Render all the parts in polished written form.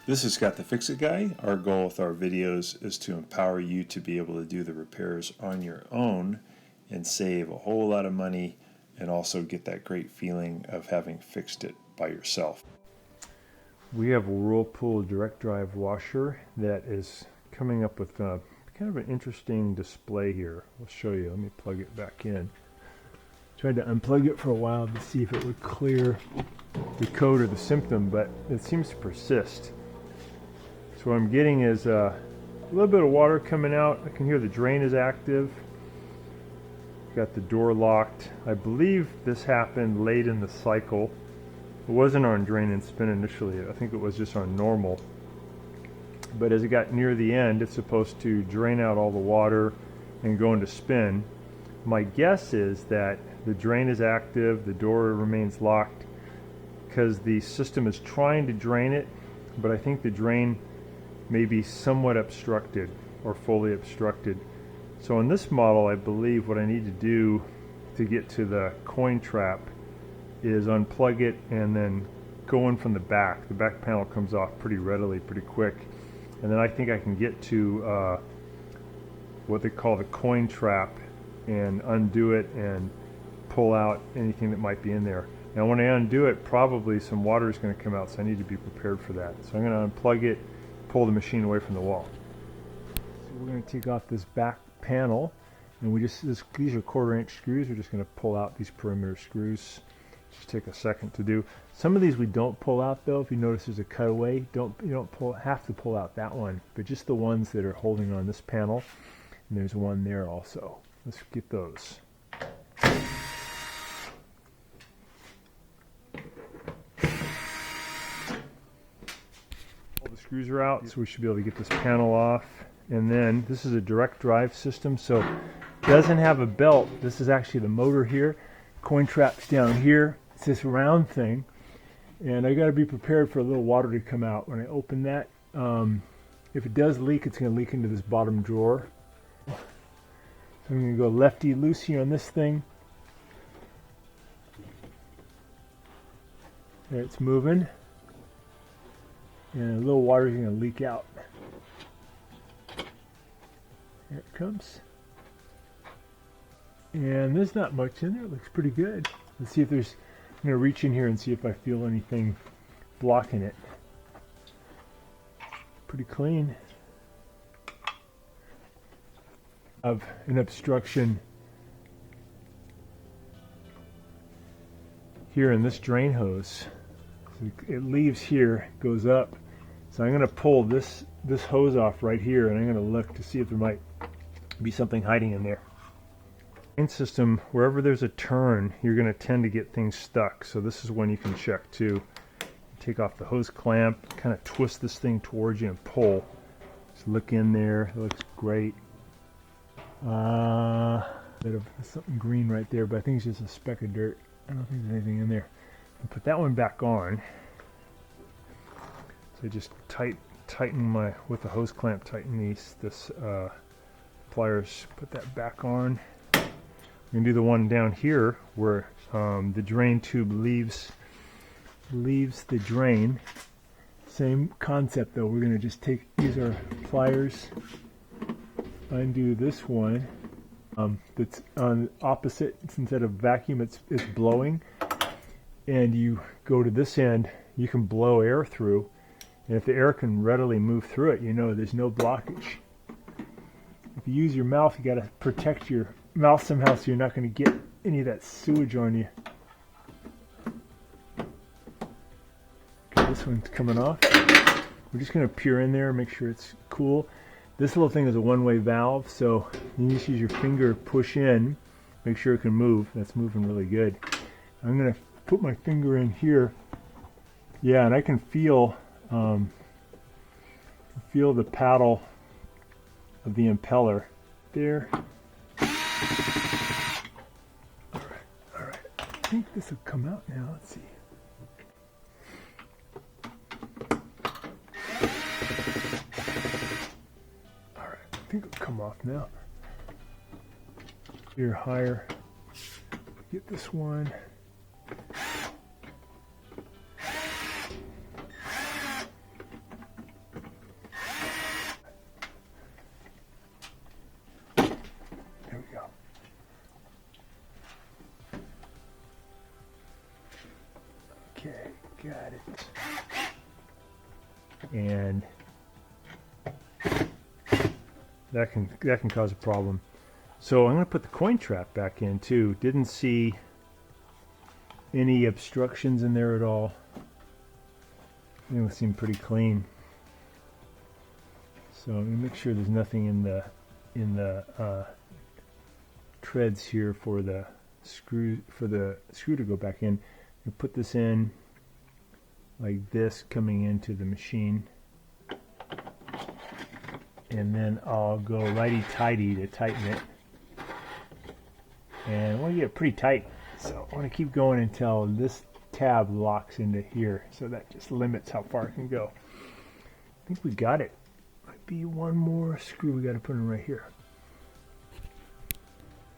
This is Scott the Fix-It Guy. Our goal with our videos is to empower you to be able to do the repairs on your own and save a whole lot of money and also get that great feeling of having fixed it by yourself. We have a Whirlpool direct drive washer that is coming up with kind of an interesting display here. I'll show you. Let me plug it back in. Tried to unplug it for a while to see if it would clear the code or the symptom, but it seems to persist. So what I'm getting is a little bit of water coming out. I can hear the drain is active. Got the door locked. I believe this happened late in the cycle. It wasn't on drain and spin initially. I think it was just on normal. But as it got near the end, it's supposed to drain out all the water and go into spin. My guess is that the drain is active, the door remains locked because the system is trying to drain it, but I think the drain may be somewhat obstructed or fully obstructed. So in this model, I believe what I need to do to get to the coin trap is unplug it and then go in from the back. The back panel comes off pretty readily, pretty quick. And then I think I can get to what they call the coin trap and undo it and pull out anything that might be in there. Now when I undo it, probably some water is going to come out, so I need to be prepared for that. So I'm going to unplug it, pull the machine away from the wall. So we're going to take off this back panel, and these are 1/4-inch screws. We're just going to pull out these perimeter screws. Just take a second to do. Some of these we don't pull out though. If you notice there's a cutaway, you don't have to pull out that one, but just the ones that are holding on this panel. And there's one there also. Let's get those. All the screws are out, so we should be able to get this panel off. And then this is a direct drive system, so it doesn't have a belt. This is actually the motor here. Coin trap's down here. It's this round thing, and I got to be prepared for a little water to come out when I open that. If it does leak, it's going to leak into this bottom drawer. So I'm going to go lefty loosey on this thing. There, it's moving, and a little water is going to leak out. There it comes. And there's not much in there. It looks pretty good. Let's see if there's... I'm going to reach in here and see if I feel anything blocking it. Pretty clean. Of an obstruction here in this drain hose. So it leaves here, goes up. So I'm going to pull this hose off right here, and I'm going to look to see if there might be something hiding in there. System, wherever there's a turn, you're going to tend to get things stuck, so this is one you can check too. Take off the hose clamp, kind of twist this thing towards you and pull. Just look in there. It looks great. Bit of something green right there, but I think it's just a speck of dirt. I don't think there's anything in there. I'll put that one back on. So just tighten with the hose clamp, tighten this pliers, put that back on. We're going to do the one down here where the drain tube leaves the drain. Same concept though. We're going to just use our pliers, undo this one that's on opposite. Instead of vacuum, it's blowing. And you go to this end, you can blow air through. And if the air can readily move through it, you know there's no blockage. If you use your mouth, you got to protect your mouth somehow so you're not going to get any of that sewage on you. Okay, this one's coming off. We're just going to peer in there, make sure it's cool. This little thing is a one-way valve, so you just use your finger, push in, make sure it can move. That's moving really good. I'm going to put my finger in here. Yeah, and I can feel the paddle of the impeller there. All right. I think this will come out now. Let's see. All right. I think it'll come off now. Here, higher. Get this one. Okay, got it. And that can cause a problem. So I'm going to put the coin trap back in too. Didn't see any obstructions in there at all. It seemed pretty clean. So I'm going to make sure there's nothing in the treads here for the screw to go back in. You put this in like this, coming into the machine, and then I'll go righty-tighty to tighten it. And I want to get it pretty tight, so I want to keep going until this tab locks into here. So that just limits how far it can go. I think we got it. Might be one more screw we got to put in right here.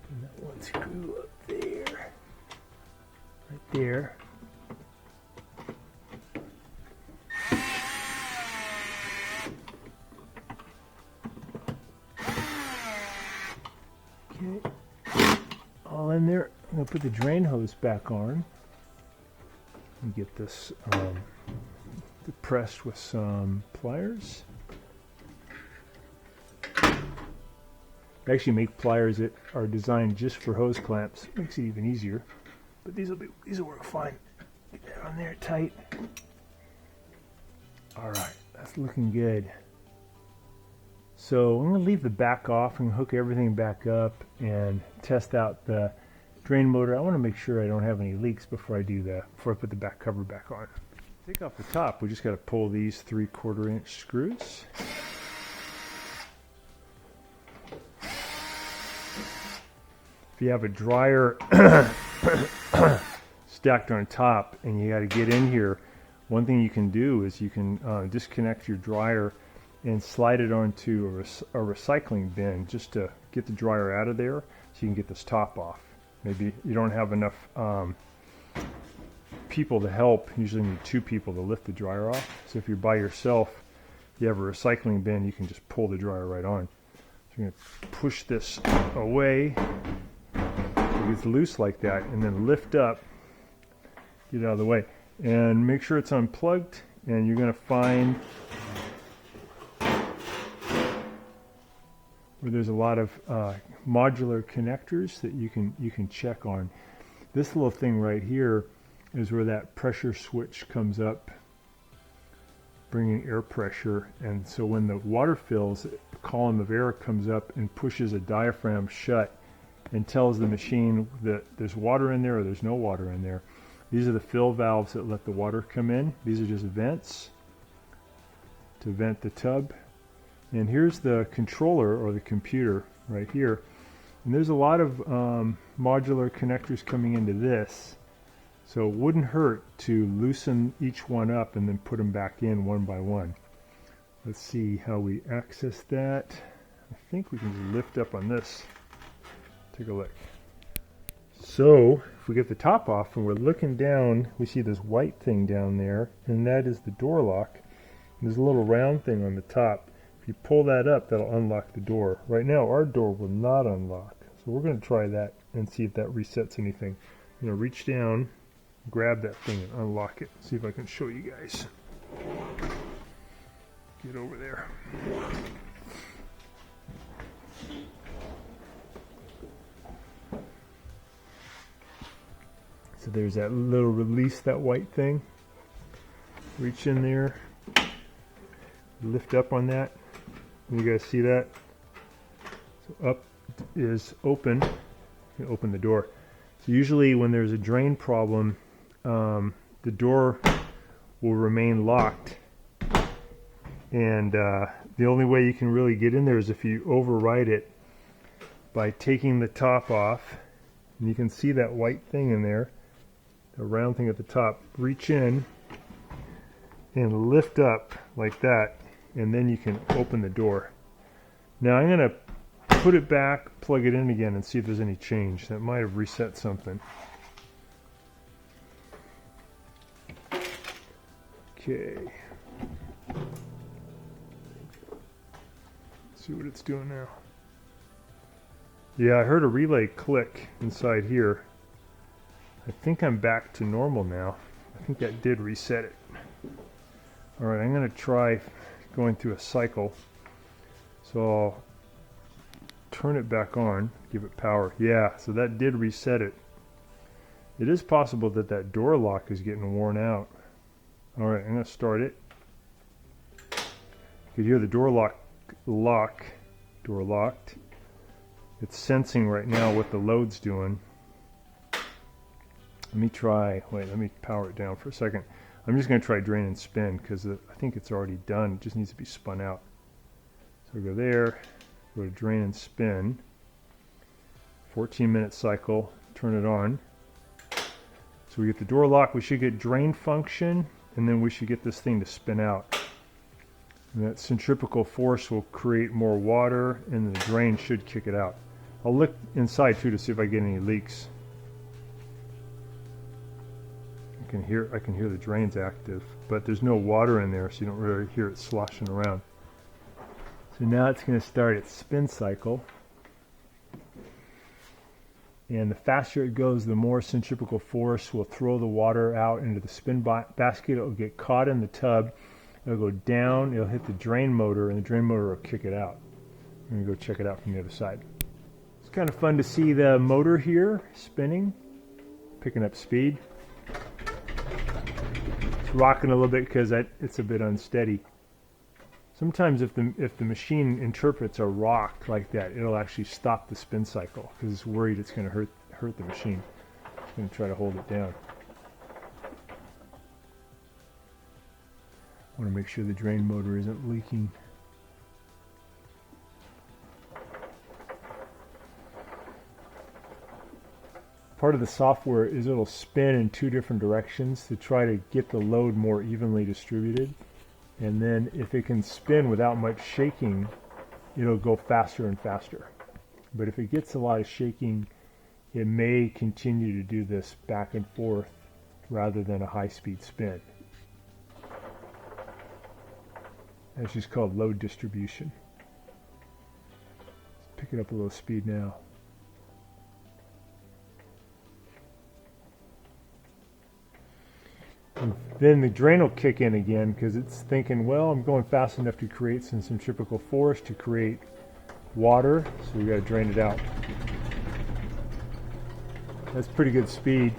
And that one screw up there, right there. Okay, all in there. I'm going to put the drain hose back on and get this depressed with some pliers. I actually make pliers that are designed just for hose clamps. Makes it even easier. But these will work fine. Get that on there tight. All right, that's looking good. So I'm going to leave the back off and hook everything back up and test out the drain motor. I want to make sure I don't have any leaks before I put the back cover back on. Take off the top. We just got to pull these 3/4 inch screws. If you have a dryer stacked on top and you got to get in here, one thing you can do is you can disconnect your dryer and slide it onto a recycling bin just to get the dryer out of there so you can get this top off. Maybe you don't have enough people to help. You usually need 2 people to lift the dryer off. So if you're by yourself, you have a recycling bin, you can just pull the dryer right on. So you're going to push this away. It gets loose like that, and then lift up, get it out of the way, and make sure it's unplugged. And you're going to find where there's a lot of modular connectors that you can check on. This little thing right here is where that pressure switch comes up, bringing air pressure, and so when the water fills, a column of air comes up and pushes a diaphragm shut and tells the machine that there's water in there or there's no water in there. These are the fill valves that let the water come in. These are just vents to vent the tub. And here's the controller or the computer right here. And there's a lot of modular connectors coming into this. So it wouldn't hurt to loosen each one up and then put them back in one by one. Let's see how we access that. I think we can just lift up on this. Take a look. So if we get the top off and we're looking down, we see this white thing down there, and that is the door lock. And there's a little round thing on the top. If you pull that up, that'll unlock the door. Right now, our door will not unlock. So we're going to try that and see if that resets anything. I'm going to reach down, grab that thing and unlock it. See if I can show you guys. Get over there. So there's that little release, that white thing. Reach in there, lift up on that. You guys see that? So up is open. You open the door. So usually when there's a drain problem, the door will remain locked. And the only way you can really get in there is if you override it by taking the top off. And you can see that white thing in there, the round thing at the top. Reach in and lift up like that, and then you can open the door. Now I'm going to put it back, plug it in again, and see if there's any change. That might have reset something. Okay. Let's see what it's doing now. Yeah, I heard a relay click inside here. I think I'm back to normal now. I think that did reset it. All right, I'm going to try going through a cycle. So I'll turn it back on, give it power. Yeah, so that did reset it. It is possible that that door lock is getting worn out. All right, I'm going to start it. You can hear the door locked. It's sensing right now what the load's doing. Let me power it down for a second. I'm just going to try drain and spin because I think it's already done. It just needs to be spun out. So go there, go to drain and spin. 14-minute cycle, turn it on. So we get the door lock, we should get drain function, and then we should get this thing to spin out. And that centrifugal force will create more water, and the drain should kick it out. I'll look inside too to see if I get any leaks. I can hear the drain's active, but there's no water in there, so you don't really hear it sloshing around. So now it's going to start its spin cycle. And the faster it goes, the more centrifugal force will throw the water out into the spin basket. It'll get caught in the tub. It'll go down, it'll hit the drain motor, and the drain motor will kick it out. I'm going to go check it out from the other side. It's kind of fun to see the motor here spinning, picking up speed. It's rocking a little bit because it's a bit unsteady. Sometimes if the machine interprets a rock like that, it'll actually stop the spin cycle because it's worried it's going to hurt the machine. It's going to try to hold it down. I want to make sure the drain motor isn't leaking. Part of the software is it'll spin in 2 different directions to try to get the load more evenly distributed. And then if it can spin without much shaking, it'll go faster and faster. But if it gets a lot of shaking, it may continue to do this back and forth rather than a high-speed spin. That's just called load distribution. Let's pick it up a little speed now. And then the drain will kick in again because it's thinking, well, I'm going fast enough to create some centrifugal force to create water, so we got to drain it out. That's pretty good speed.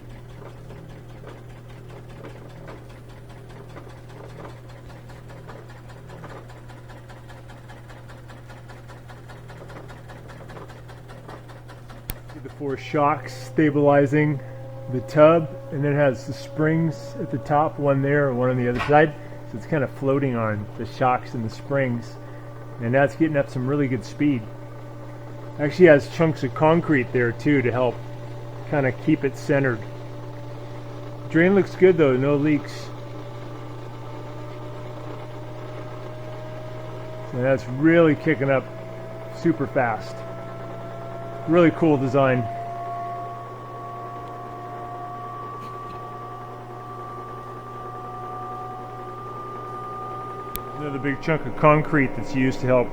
The 4 shocks stabilizing the tub, and then it has the springs at the top, one there and one on the other side, so it's kind of floating on the shocks and the springs, and that's getting up some really good speed. Actually has chunks of concrete there too to help kind of keep it centered. Drain looks good though, no leaks. So that's really kicking up super fast. Really cool design. Another big chunk of concrete that's used to help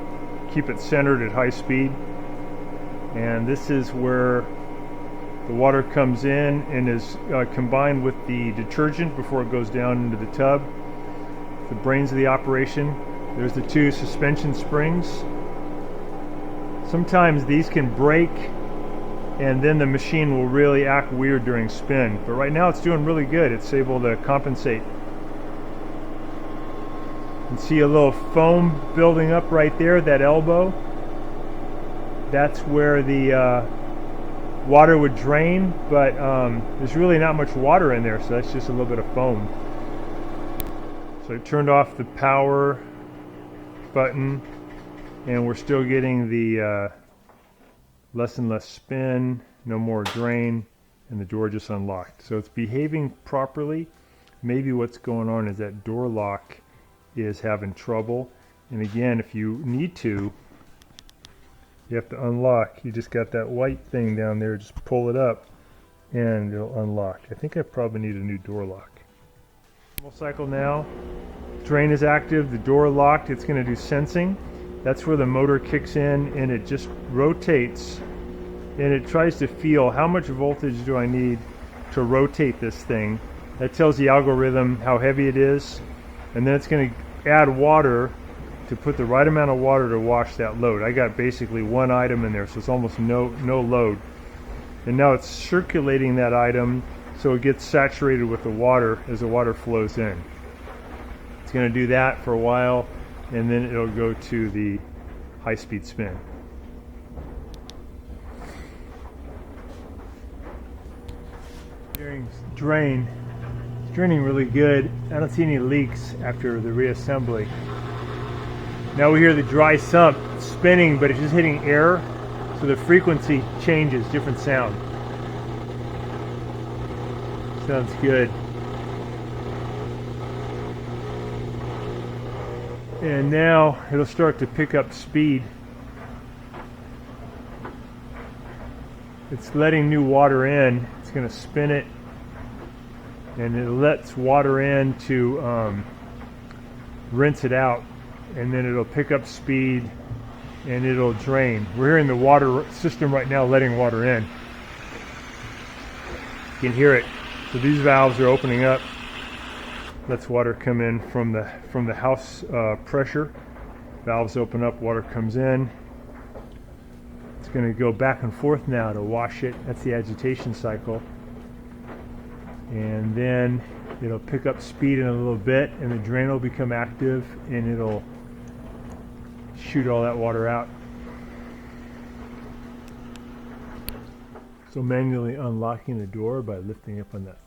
keep it centered at high speed. And this is where the water comes in and is combined with the detergent before it goes down into the tub. The brains of the operation. There's the 2 suspension springs. Sometimes these can break and then the machine will really act weird during spin. But right now it's doing really good. It's able to compensate. You can see a little foam building up right there, that elbow. That's where the water would drain, but there's really not much water in there, so that's just a little bit of foam. So I turned off the power button, and we're still getting the less and less spin, no more drain, and the door just unlocked. So it's behaving properly. Maybe what's going on is that door lock is having trouble. And again, if you need to, you have to unlock. You just got that white thing down there, just pull it up and it'll unlock. I think I probably need a new door lock. Normal cycle now. Drain is active, the door locked, it's going to do sensing. That's where the motor kicks in and it just rotates and it tries to feel how much voltage do I need to rotate this thing. That tells the algorithm how heavy it is, and then it's going to add water to put the right amount of water to wash that load. I got basically one item in there, so it's almost no load. And now it's circulating that item so it gets saturated with the water as the water flows in. It's going to do that for a while, and then it'll go to the high-speed spin. Drain. It's draining really good. I don't see any leaks after the reassembly. Now we hear the dry sump spinning, but it's just hitting air, so the frequency changes, different sound. Sounds good. And now it'll start to pick up speed. It's letting new water in. It's going to spin it, and it lets water in to rinse it out, and then it'll pick up speed and it'll drain. We're hearing the water system right now letting water in. You can hear it. So these valves are opening up. Lets water come in from the house pressure. Valves open up, water comes in. It's going to go back and forth now to wash it. That's the agitation cycle. And then it'll pick up speed in a little bit, and the drain will become active, and it'll shoot all that water out. So manually unlocking the door by lifting up on that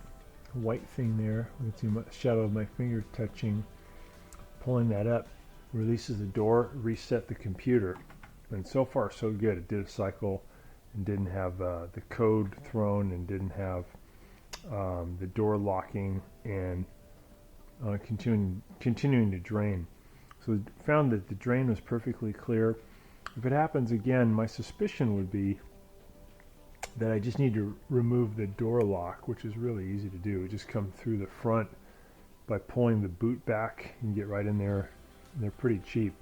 white thing there. You can see my shadow of my finger touching. Pulling that up releases the door, reset the computer. And so far so good. It did a cycle and didn't have the code thrown, and didn't have the door locking, and continuing to drain. So we found that the drain was perfectly clear. If it happens again, my suspicion would be that I just need to remove the door lock, which is really easy to do. Just come through the front by pulling the boot back and get right in there. They're pretty cheap.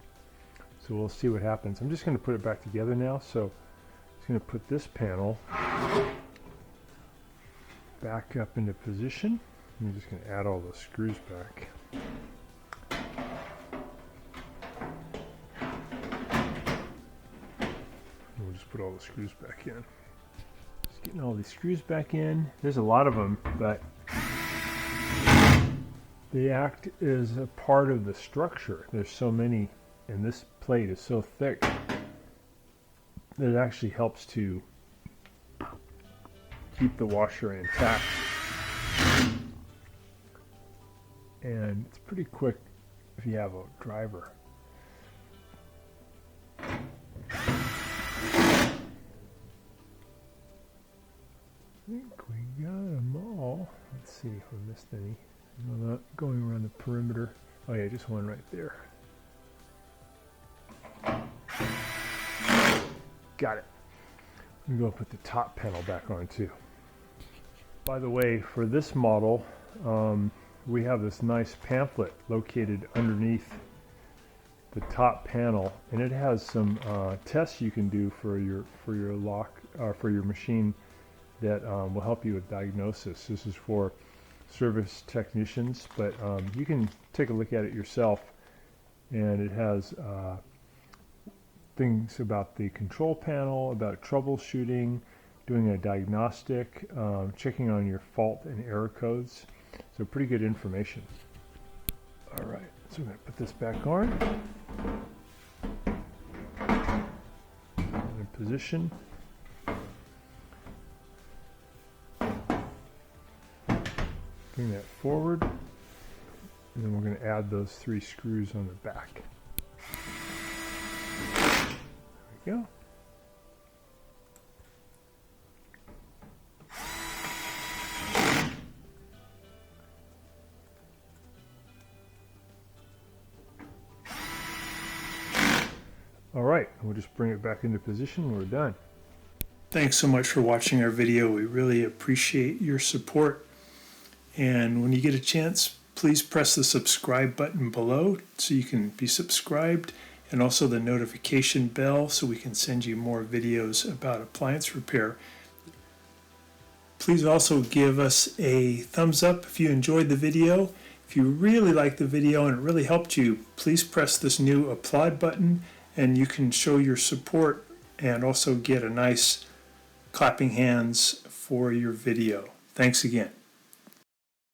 So we'll see what happens. I'm just going to put it back together now. So I'm just going to put this panel back up into position. I'm just going to add all the screws back. We'll just put all the screws back in. Just getting all these screws back in. There's a lot of them, but they act as a part of the structure. There's so many, and this plate is so thick that it actually helps to keep the washer intact. And it's pretty quick if you have a driver. I think we got them all. Let's see if we missed any. I'm not going around the perimeter. Oh yeah, just one right there. Got it. I'm going to put the top panel back on too. By the way, for this model, we have this nice pamphlet located underneath the top panel, and it has some tests you can do for your lock for your machine that will help you with diagnosis. This is for service technicians, but you can take a look at it yourself, and it has things about the control panel, about troubleshooting, doing a diagnostic, checking on your fault and error codes. So pretty good information. All right, so I'm going to put this back on. In position. Bring that forward, and then we're going to add those 3 screws on the back. There we go. All right, we'll just bring it back into position when we're done. Thanks so much for watching our video. We really appreciate your support. And when you get a chance, please press the subscribe button below so you can be subscribed, and also the notification bell so we can send you more videos about appliance repair. Please also give us a thumbs up if you enjoyed the video. If you really liked the video and it really helped you, please press this new applaud button and you can show your support and also get a nice clapping hands for your video. Thanks again.